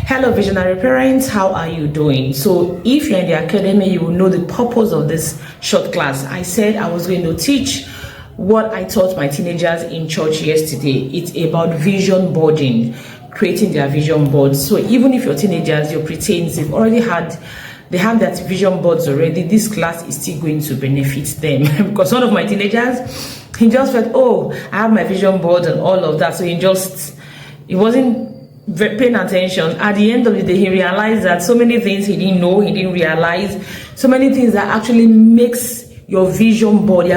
Hello visionary parents, how are you doing? So if you're in the academy, you will know the purpose of this short class. I said I was going to teach what I taught my teenagers in church yesterday. It's about vision boarding, creating their vision boards. So even if your teenagers, your preteens, they have that vision boards already, this class is still going to benefit them. Because one of my teenagers, he just felt, oh, I have my vision board and all of that. So he wasn't paying attention. At the end of the day, he realized that so many things he didn't know, he didn't realize, so many things that actually makes your vision board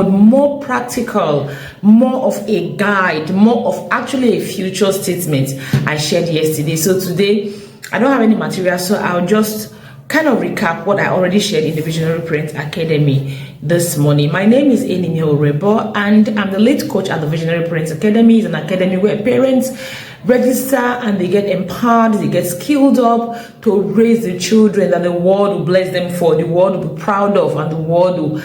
more practical, more of a guide, more of actually a future statement I shared yesterday. So today, I don't have any material, so I'll just kind of recap what I already shared in the Visionary Parent Academy this morning. My name is Enimi Orebo, and I'm the lead coach at the Visionary Parents Academy. It's an academy where parents register and they get empowered, they get skilled up to raise the children that the world will bless them for, the world will be proud of, and the world will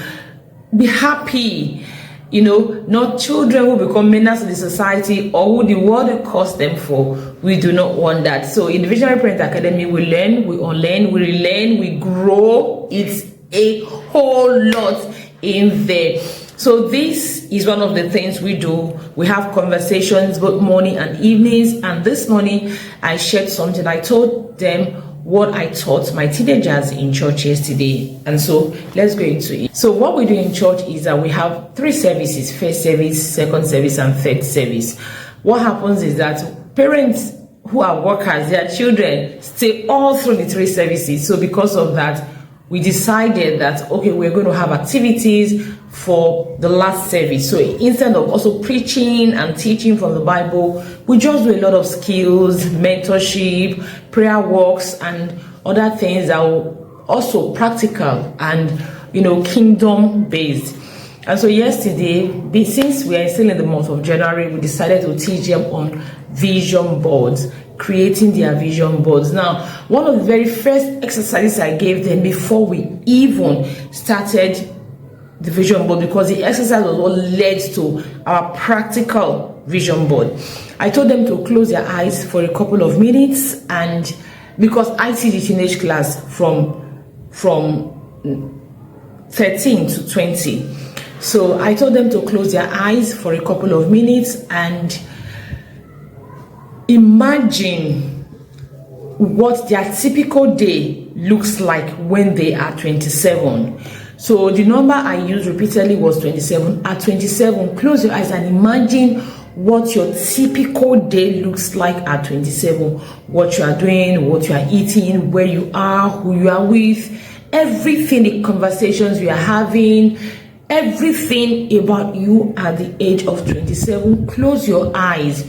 be happy. You know, not children who become menace to the society or who the world will curse them for. We do not want that. So in the Visionary Parent Academy, we learn, we unlearn, we relearn, we grow. It's a whole lot in there. So this is one of the things we do. We have conversations both morning and evenings. And this morning, I shared something. I told them what I taught my teenagers in church yesterday. And so let's go into it. So what we do in church is that we have 3 services: first service, second service, and third service. What happens is that parents who are workers, their children stay all through the 3 services. So because of that, we decided that, okay, we're going to have activities for the last service. So instead of also preaching and teaching from the Bible, we just do a lot of skills, mentorship, prayer walks, and other things that are also practical and, kingdom based. And so yesterday, since we are still in the month of January, we decided to teach them on vision boards, creating their vision boards. Now, one of the very first exercises I gave them before we even started the vision board, because the exercise was what led to our practical vision board, I told them to close their eyes for a couple of minutes. And because I teach the teenage class from 13 to 20, so I told them to close their eyes for a couple of minutes and imagine what their typical day looks like when they are 27. So the number I used repeatedly was 27. At 27, close your eyes and imagine what your typical day looks like at 27. What you are doing, what you are eating, where you are, who you are with, everything, the conversations you are having, everything about you at the age of 27. Close your eyes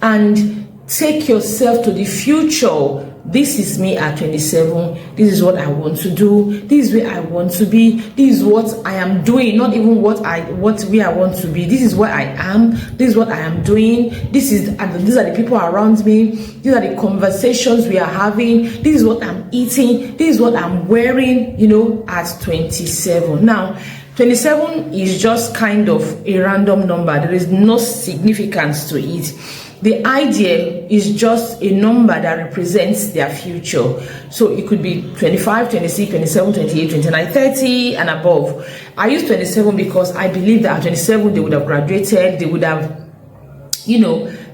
and take yourself to the future. This is me at 27. This is what I want to do. This is where I want to be. This is what I am doing. Not even where I want to be. This is where I am. This is what I am doing. These are the people around me. These are the conversations we are having. This is what I'm eating. This is what I'm wearing, at 27. Now, 27 is just kind of a random number. There is no significance to it. The idea is just a number that represents their future. So it could be 25, 26, 27, 28, 29, 30 and above. I use 27 because I believe that at 27 they would have graduated. They would have,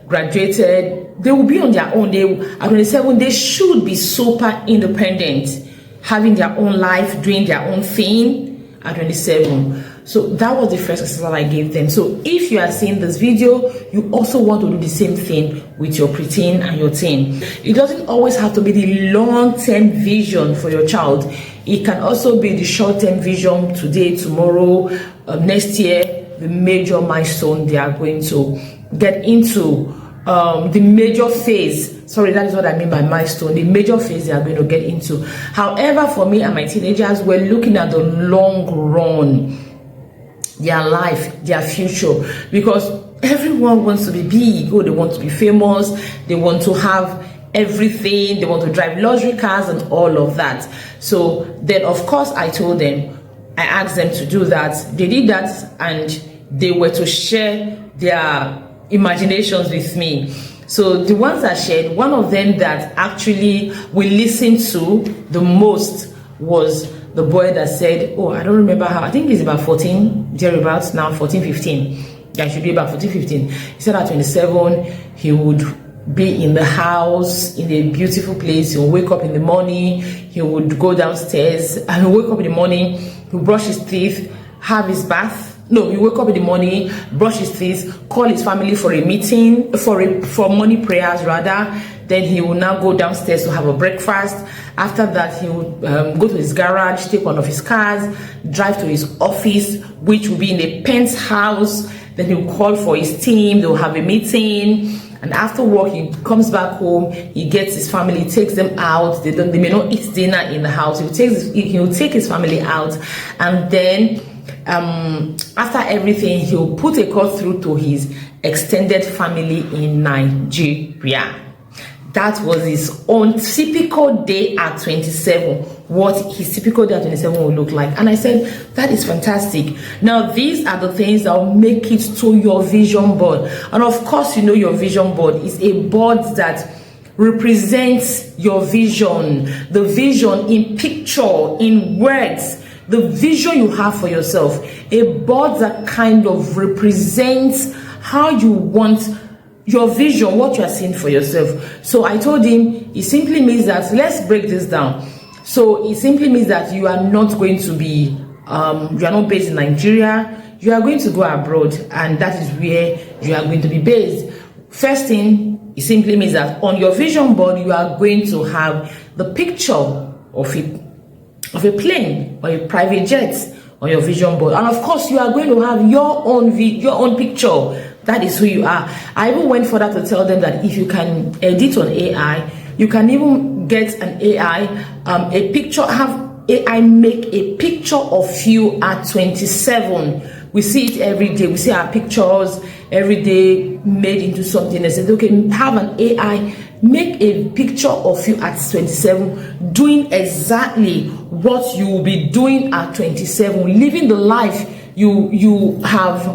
graduated. They will be on their own. At 27, they should be super independent, having their own life, doing their own thing at 27. So that was the first exercise I gave them. So if you are seeing this video, you also want to do the same thing with your preteen and your teen. It doesn't always have to be the long-term vision for your child. It can also be the short-term vision today, tomorrow, next year, the major milestone they are going to get into. The major phase, that is what I mean by milestone, the major phase they are going to get into. However, for me and my teenagers, we're looking at the long run, their life, their future, because everyone wants to be big. They want to be famous, they want to have everything, they want to drive luxury cars and all of that. So then, of course, I asked them to do that. They did that, and they were to share their imaginations with me. So the ones I shared, one of them that actually we listened to the most was the boy that said, oh, I don't remember how, I think he's about 14, thereabouts now, 14, 15. Yeah, should be about 14, 15. He said at 27, he would be in the house, in a beautiful place. He would wake up in the morning, he would go downstairs, and he would wake up in the morning, he would brush his teeth, have his bath. No, he wake up in the morning, brush his teeth, call his family for a meeting, for morning prayers rather. Then he will now go downstairs to have a breakfast. After that, he would go to his garage, take one of his cars, drive to his office, which will be in a penthouse. Then he will call for his team, they will have a meeting. And after work, he comes back home, he gets his family, takes them out. They may not eat dinner in the house. He will take his family out, and then after everything, he'll put a call through to his extended family in Nigeria. That was his own typical day at 27, what his typical day at 27 would look like. And I said, that is fantastic. Now, these are the things that will make it to your vision board. And of course, you know, your vision board is a board that represents your vision, the vision in picture, in words, the vision you have for yourself, a board that kind of represents how you want your vision, what you are seeing for yourself. So I told him, it simply means that, let's break this down. So it simply means that you are not going to be, you are not based in Nigeria, you are going to go abroad, and that is where you are going to be based. First thing, it simply means that on your vision board, you are going to have the picture of a plane or a private jet on your vision board, and of course you are going to have your own picture. That is who you are. I even went further to tell them that if you can edit on AI, you can even get an AI a picture, have AI make a picture of you at 27. We see it every day. We see our pictures every day made into something. I said, okay, have an AI make a picture of you at 27, doing exactly what you will be doing at 27, living the life you have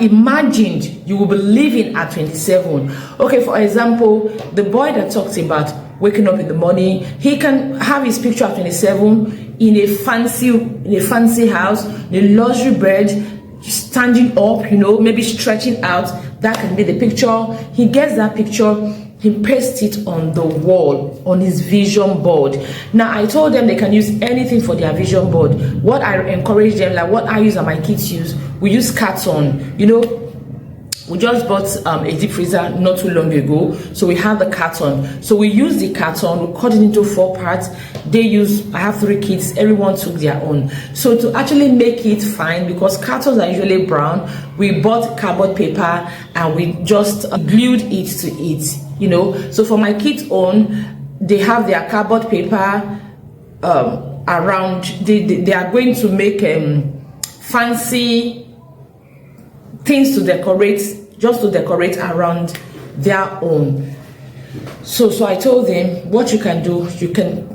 imagined you will be living at 27. Okay, for example, the boy that talked about waking up in the morning, he can have his picture at 27 in a fancy house, in a luxury bed, standing up, you know, maybe stretching out. That can be the picture. He gets that picture, he pastes it on the wall, on his vision board. Now, I told them they can use anything for their vision board. What I encourage them, like what I use and my kids use, we use carton. You know, we just bought a deep freezer not too long ago, so we have the carton. So we use the carton, we cut it into 4 parts. I have 3 kids, everyone took their own. So to actually make it fine, because cartons are usually brown, we bought cardboard paper and we just glued it to it, you know. So for my kids' own, they have their cardboard paper around. They are going to make fancy things to decorate, just to decorate around their own. So I told them, what you can do, you can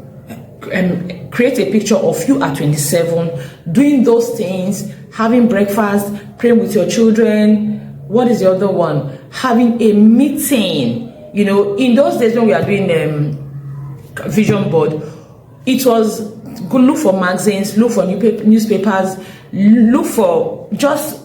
create a picture of you at 27, doing those things, having breakfast, praying with your children. What is the other one? Having a meeting. You know, in those days when we are doing vision board, it was good. Look for magazines, look for newspapers, look for just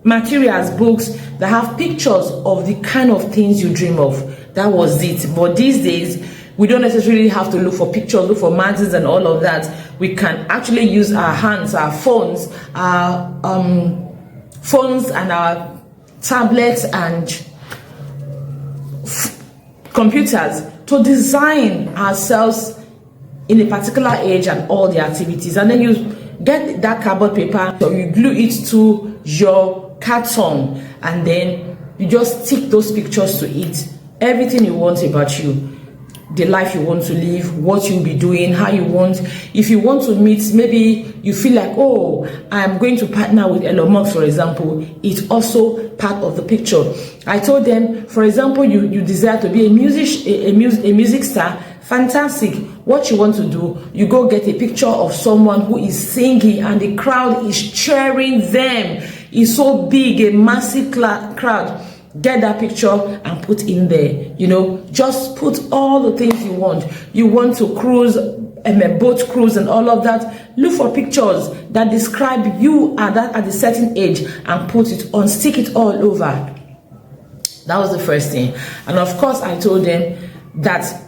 materials, books that have pictures of the kind of things you dream of. That was it. But these days, we don't necessarily have to look for pictures, look for magazines and all of that. We can actually use our hands, our phones and our tablets and computers to design ourselves in a particular age and all the activities. And then you get that cardboard paper, so you glue it to your carton, and then you just stick those pictures to it. Everything you want about you, the life you want to live, what you'll be doing, how you want. If you want to meet, maybe you feel like, oh, I'm going to partner with Elon Musk, for example, it's also part of the picture. I told them, for example, you desire to be a music star. Fantastic. What you want to do, you go get a picture of someone who is singing and the crowd is cheering them. It's so big, a massive crowd. Get that picture and put in there. You know, just put all the things you want. You want to cruise, a boat cruise and all of that. Look for pictures that describe you at a certain age and put it on, stick it all over. That was the first thing. And of course, I told them that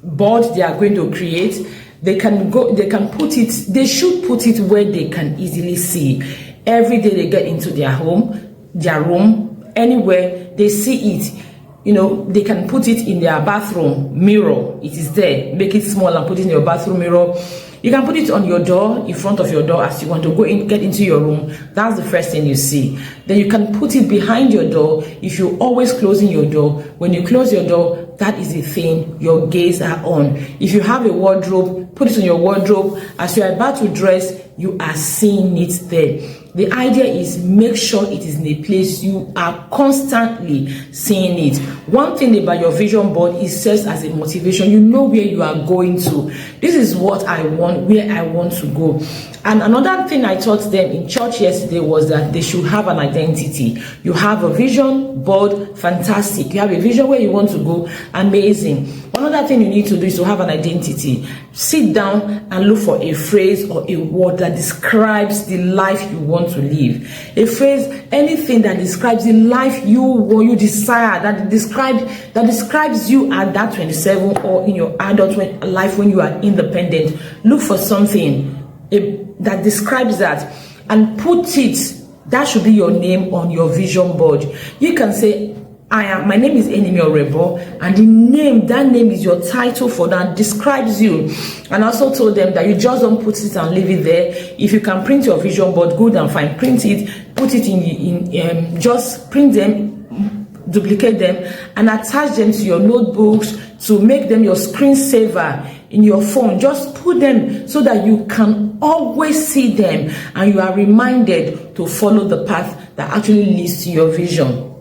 board they are going to create, they can put it, they should put it where they can easily see. Every day they get into their home, their room, anywhere they see it. You know, they can put it in their bathroom mirror. It is there. Make it small and put it in your bathroom mirror. You can put it on your door, in front of your door as you want to go in, get into your room. That's the first thing you see. Then you can put it behind your door if you're always closing your door. When you close your door, that is the thing your gaze are on. If you have a wardrobe, put it on your wardrobe. As you are about to dress, you are seeing it there. The idea is make sure it is in a place you are constantly seeing it. One thing about your vision board, it serves as a motivation. You know where you are going to. This is what I want, where I want to go. And another thing I taught them in church yesterday was that they should have an identity. You have a vision board, fantastic. You have a vision where you want to go, amazing. Another thing you need to do is to have an identity. Sit down and look for a phrase or a word that describes the life you want to live. A phrase, anything that describes the life you desire, that describes you at that 27 or in your adult life when you are independent. Look for something that describes that and put it. That should be your name on your vision board. You can say, my name is Enemy Orebo, and that name is your title for that, describes you. And I also told them that you just don't put it and leave it there. If you can print your vision board, good and fine. Print it, put it in just print them, duplicate them, and attach them to your notebooks to make them your screensaver in your phone. Just put them so that you can always see them and you are reminded to follow the path that actually leads to your vision.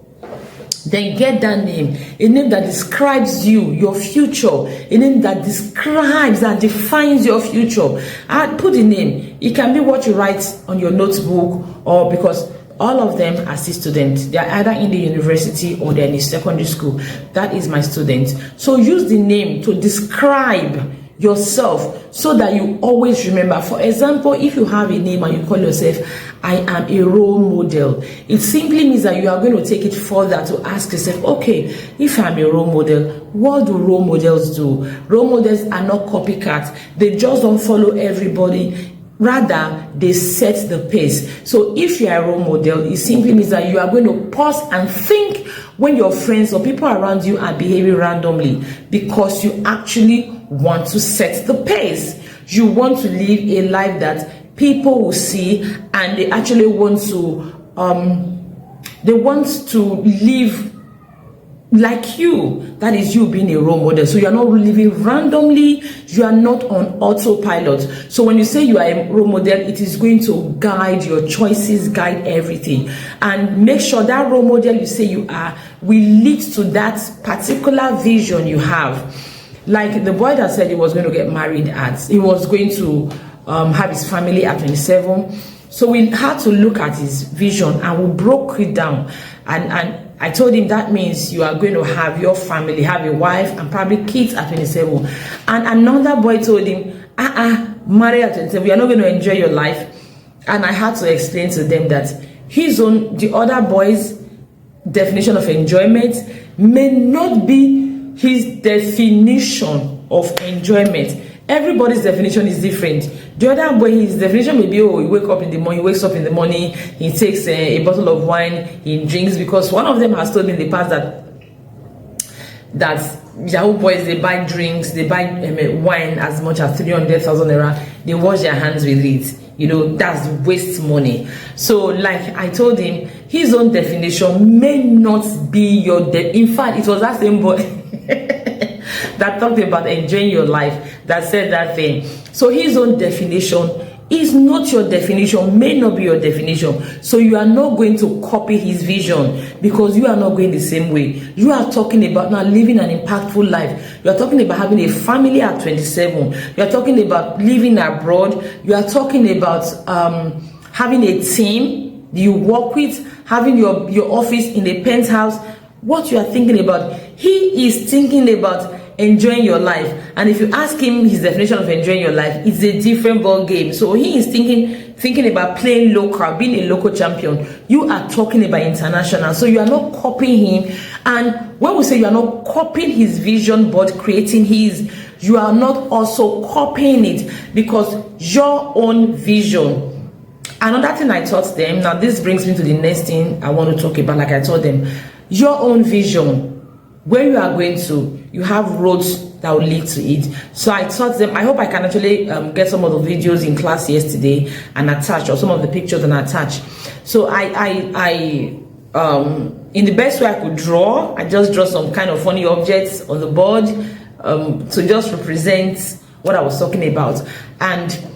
Then get that name, a name that describes you, your future, a name that describes, that defines your future. Put the name. It can be what you write on your notebook, or because all of them are still students. They are either in the university or they're in the secondary school. That is my student. So use the name to describe yourself so that you always remember. For example, if you have a name and you call yourself, I am a role model, it simply means that you are going to take it further to ask yourself, okay, if I'm a role model, what do role models do? Role models are not copycats. They just don't follow everybody. Rather, they set the pace. So if you are a role model, it simply means that you are going to pause and think when your friends or people around you are behaving randomly, because you actually want to set the pace. You want to live a life that people will see and they actually want to live like you. That is you being a role model. So you are not living randomly. You are not on autopilot. So when you say you are a role model, it is going to guide your choices, guide everything, and make sure that role model you say you are will lead to that particular vision you have. Like the boy that said he was going to get married he was going to have his family at 27. So we had to look at his vision and we broke it down. And I told him that means you are going to have your family, have a wife and probably kids at 27. And another boy told him, marry at 27, you are not going to enjoy your life. And I had to explain to them that the other boy's definition of enjoyment may not be his definition of enjoyment. Everybody's definition is different. The other boy, his definition may be, he wakes up in the morning, he takes a bottle of wine, he drinks, because one of them has told me in the past that Yahoo boys, they buy drinks, they buy wine as much as 300,000 naira, they wash their hands with it. You know, that's waste money. So like I told him, his own definition may not be your in fact, it was that same boy that talked about enjoying your life that said that thing. So his own definition is not your definition, may not be your definition. So you are not going to copy his vision, because you are not going the same way. You are talking about now living an impactful life. You are talking about having a family at 27. You are talking about living abroad. You are talking about having a team. you work with, having your office in a penthouse, what you are thinking about. He is thinking about enjoying your life. And if you ask him his definition of enjoying your life, it's a different ball game. So he is thinking about playing local, being a local champion. You are talking about international. So you are not copying him. And when we say you are not copying his vision but creating his, you are not also copying it, because your own vision. Another thing I taught them, now this brings me to the next thing I want to talk about. Like I told them, your own vision, where you are going to, you have roads that will lead to it. So I taught them, I hope I can actually get some of the videos in class yesterday and attach, or some of the pictures and attach. So I in the best way I could draw, I just draw some kind of funny objects on the board to just represent what I was talking about. And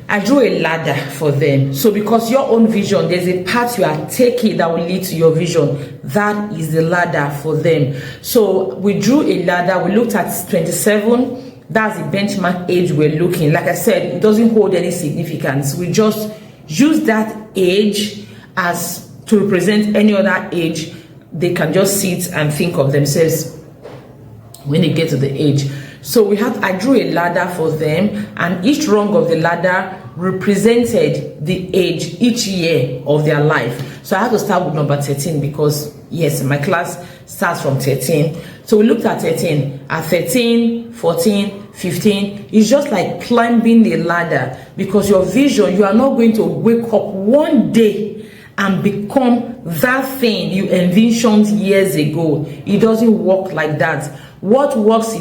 I drew a ladder for them. So because your own vision, there's a path you are taking that will lead to your vision. That is the ladder for them. So we drew a ladder. We looked at 27. That's the benchmark age we're looking. Like I said, it doesn't hold any significance. We just use that age as to represent any other age. They can just sit and think of themselves when they get to the age. So I drew a ladder for them, and each rung of the ladder represented the age each year of their life. So I had to start with number 13 because, yes, my class starts from 13. So we looked at 13. At 13, 14, 15, it's just like climbing the ladder, because your vision, you are not going to wake up one day and become that thing you envisioned years ago. It doesn't work like that. What works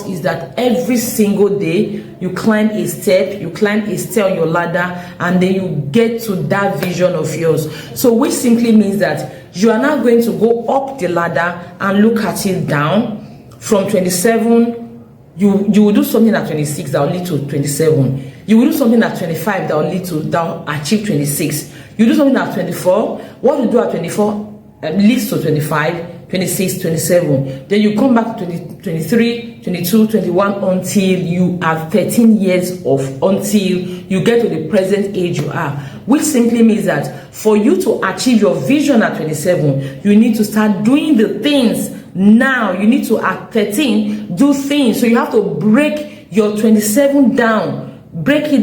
is that every single day you climb a step on your ladder, and then you get to that vision of yours. So which simply means that you are not going to go up the ladder and look at it down. From 27, you will do something at 26 that will lead to 27. You will do something at 25 that will achieve 26. You do something at 24. What you do at 24 leads to 25, 26, 27. Then you come back to 23, 22, 21 until you have 13 years until you get to the present age you are. Which simply means that for you to achieve your vision at 27, you need to start doing the things now. You need to, at 13, do things. So you have to break your 27 down. Break it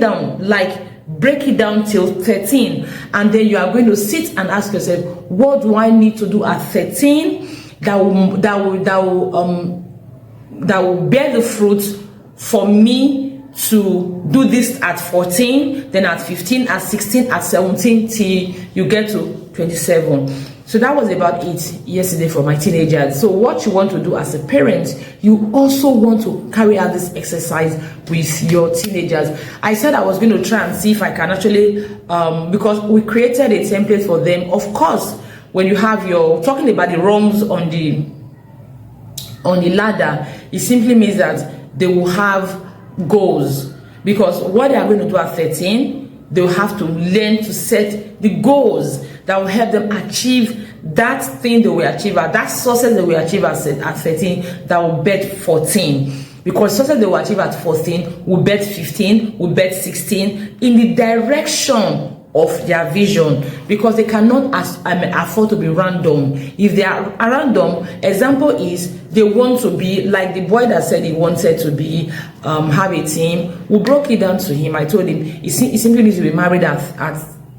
down till 13, and then you are going to sit and ask yourself, what do I need to do at 13 that will bear the fruit for me to do this at 14, then at 15, at 16, at 17, till you get to 27. So that was about it yesterday for my teenagers. So what you want to do as a parent, you also want to carry out this exercise with your teenagers. I said I was going to try and see if I can actually, because we created a template for them. Of course, when you have talking about the rungs on the ladder, it simply means that they will have goals. Because what they are going to do at 13, they will have to learn to set the goals that will help them achieve that thing they will achieve, that success they will achieve at 13, that will bet 14. Because success they will achieve at 14 will bet 15, will bet 16 in the direction of their vision, because they cannot afford to be random. If they are random, example is they want to be like the boy that said he wanted to be have a team. We broke it down to him. I told him he simply needs to be married at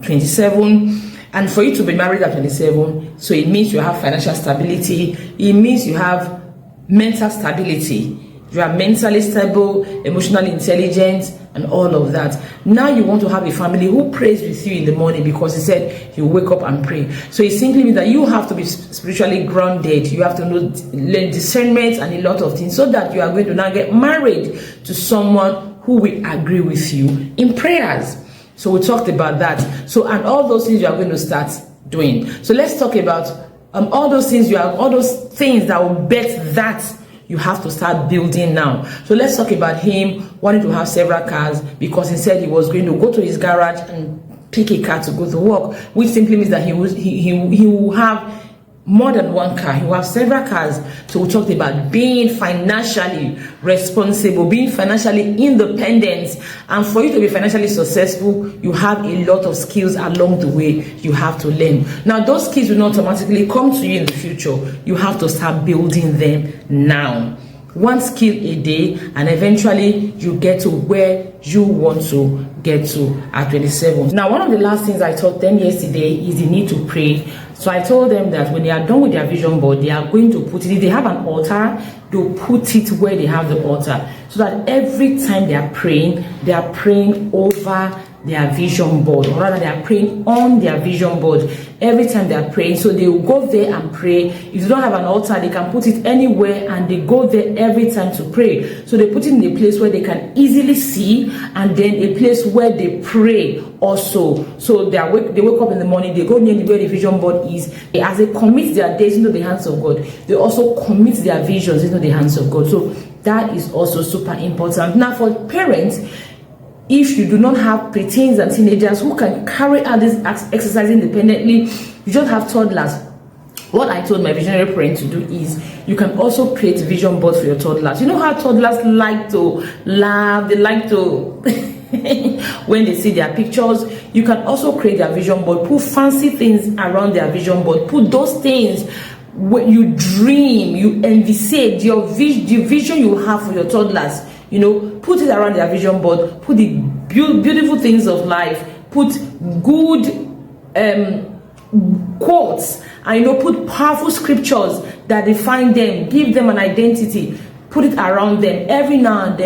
27. And for you to be married at 27, so it means you have financial stability. It means you have mental stability. You are mentally stable, emotionally intelligent, and all of that. Now you want to have a family who prays with you in the morning, because he said you wake up and pray. So it simply means that you have to be spiritually grounded. You have to learn discernment and a lot of things, so that you are going to now get married to someone who will agree with you in prayers. So we talked about that. So, and all those things you are going to start doing. So let's talk about all those things that will bet that you have to start building now. So let's talk about him wanting to have several cars, because he said he was going to go to his garage and pick a car to go to work, which simply means that he will have more than one car, you have several cars. So we talked about being financially responsible, being financially independent. And for you to be financially successful, you have a lot of skills along the way you have to learn. Now, those skills will not automatically come to you in the future. You have to start building them now. One skill a day, and eventually you get to where you want to get to at 27. Now, one of the last things I taught them yesterday is the need to pray. So I told them that when they are done with their vision board, they are going to put it, if they have an altar, they'll put it where they have the altar, so that every time they are praying over their vision board, or rather they are praying on their vision board every time they are praying. So they will go there and pray. If you don't have an altar, they can put it anywhere, and they go there every time to pray. So they put it in a place where they can easily see, and then a place where they pray also. So they wake up in the morning, they go near where the vision board is. As they commit their days into the hands of God, they also commit their visions into the hands of God. So that is also super important. Now, for parents, if you do not have preteens and teenagers who can carry out this exercise independently, you just have toddlers. What I told my visionary parent to do is, you can also create vision boards for your toddlers. You know how toddlers like to laugh, they like to when they see their pictures. You can also create their vision board, put fancy things around their vision board, put those things when you dream, you envisage the vision you have for your toddlers. You know, put it around their vision board, put the beautiful things of life, put good quotes, and put powerful scriptures that define them, give them an identity, put it around them every now and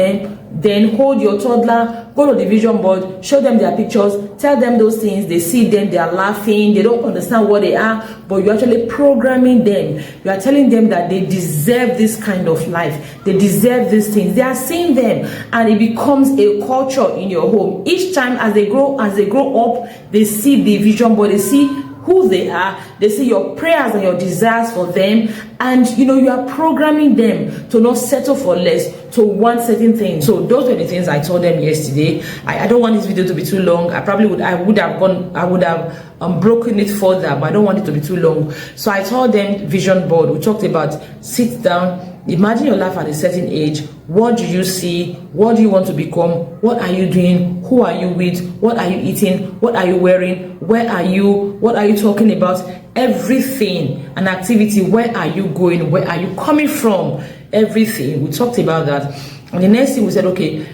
then hold your toddler, go to the vision board, show them their pictures, tell them those things, they see them, they are laughing, they don't understand what they are, but you're actually programming them. You are telling them that they deserve this kind of life, they deserve these things. They are seeing them, and it becomes a culture in your home. Each time as they grow up, they see the vision board, they see who they are, they see your prayers and your desires for them, and you are programming them to not settle for less, to want certain things. So those were the things I told them yesterday. I don't want this video to be too long. I would have broken it further, but I don't want it to be too long. So I told them vision board. We talked about sit down, imagine your life at a certain age. What do you see? What do you want to become? What are you doing? Who are you with? What are you eating? What are you wearing? Where are you? What are you talking about? Everything, an activity. Where are you going? Where are you coming from? Everything. We talked about that. And the next thing we said, okay,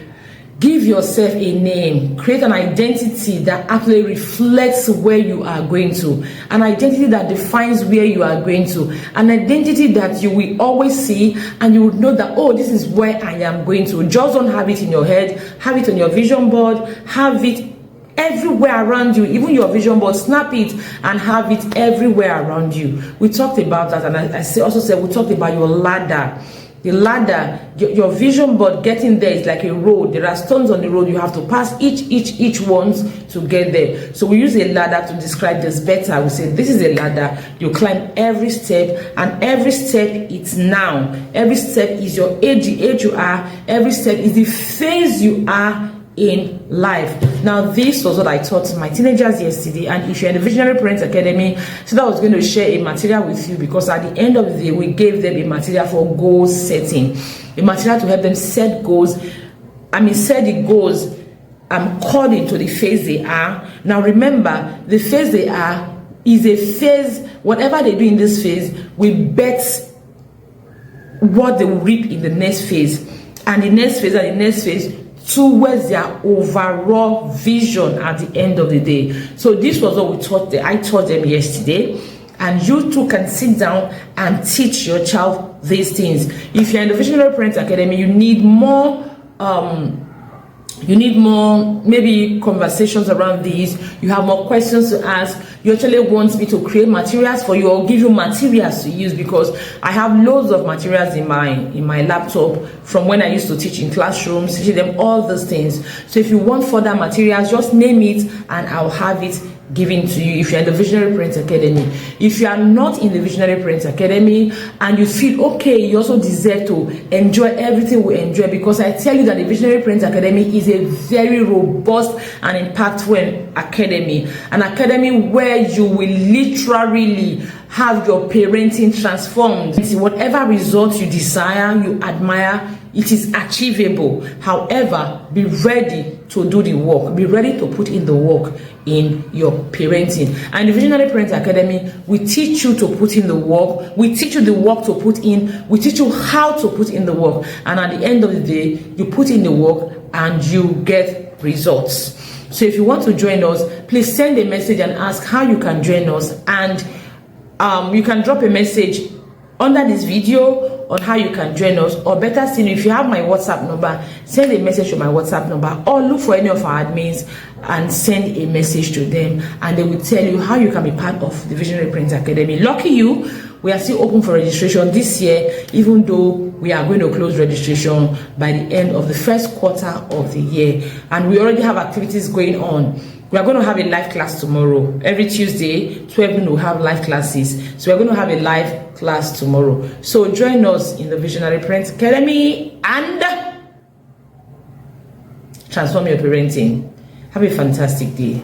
give yourself a name, create an identity that actually reflects where you are going to, an identity that defines where you are going to, an identity that you will always see, and you would know that, oh, this is where I am going to. Just don't have it in your head, have it on your vision board, have it everywhere around you, even your vision board, snap it and have it everywhere around you. We talked about that, and I also said we talked about your ladder. The ladder, your vision board, getting there is like a road. There are stones on the road. You have to pass each ones to get there. So we use a ladder to describe this better. We say this is a ladder. You climb every step, and every step it's now. Every step is your age, the age you are. Every step is the phase you are in life. Now, this was what I taught my teenagers yesterday, and if you're in the Visionary Parents Academy, so that I was going to share a material with you, because at the end of the day, we gave them a material for goal setting, a material to help them set goals. Set the goals according to the phase they are. Now, remember, the phase they are is a phase. Whatever they do in this phase, we bet what they will reap in the next phase, and the next phase, and the next phase, towards their overall vision at the end of the day. So this was what I taught them yesterday, and you too can sit down and teach your child these things. If you're in the Visionary Parents Academy, you need more maybe conversations around these. You have more questions to ask. You actually want me to create materials for you, or give you materials to use, because I have loads of materials in my laptop from when I used to teach in classrooms, teaching them all those things. So if you want further materials, just name it and I'll have it given to you if you're in the Visionary Parents Academy. If you are not in the Visionary Parents Academy and you feel okay, you also deserve to enjoy everything we enjoy, because I tell you that the Visionary Parents Academy is a very robust and impactful academy, an academy where you will literally have your parenting transformed. Whatever results you desire, you admire, it is achievable. However, be ready to do the work. Be ready to put in the work in your parenting. And the Visionary Parents Academy, we teach you to put in the work. We teach you the work to put in. We teach you how to put in the work. And at the end of the day, you put in the work and you get results. So if you want to join us, please send a message and ask how you can join us. And you can drop a message under this video on how you can join us, or better still, if you have my WhatsApp number, send a message to my WhatsApp number, or look for any of our admins and send a message to them, and they will tell you how you can be part of the Visionary Parents Academy. Lucky you, we are still open for registration this year, even though we are going to close registration by the end of the first quarter of the year. And we already have activities going on. We are going to have a live class tomorrow. Every Tuesday, 12 noon, we'll have live classes. So we're going to have a live class tomorrow. So join us in the Visionary Parents Academy and transform your parenting. Have a fantastic day.